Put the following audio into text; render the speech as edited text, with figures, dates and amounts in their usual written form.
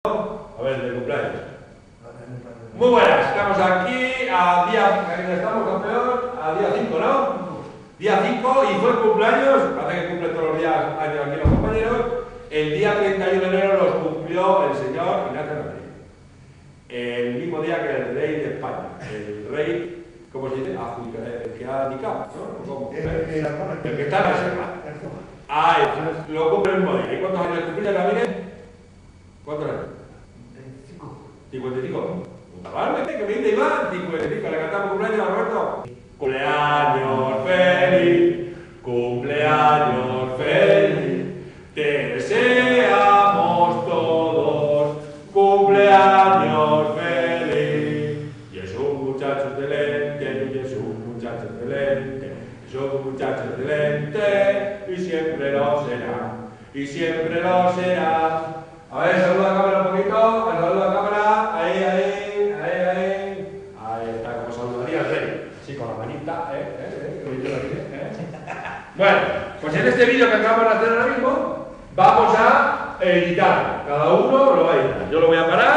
A ver, de cumpleaños. Muy buenas, estamos aquí a día, estamos campeón, a día 5, ¿no? Día 5 y fue el cumpleaños, parece que cumple todos los días años aquí los compañeros. El día 31 de enero los cumplió el señor Ignacio Rodríguez. El mismo día que el rey de España, el rey, ¿cómo se dice? El que ha abdicado, ¿no? ¿Cómo? El que está en reserva. Ah, lo cumple el mismo día. ¿Y cuántos años cumplía Ramírez? ¿Cuántos años? 55. Vale, que me dice Iván, 55. Le cantamos cumpleaños a Roberto. Cumpleaños feliz, cumpleaños feliz. Te deseamos todos cumpleaños feliz. Y es un muchacho excelente, y es un muchacho excelente, es un muchacho excelente, y siempre lo será, y siempre lo será. A ver, saluda a cámara un poquito, saluda a cámara, ahí está, como saludaría el rey, sí, con la manita, Bueno, pues en este vídeo que acabamos de hacer ahora mismo, vamos a editar, cada uno lo va a editar, yo lo voy a parar.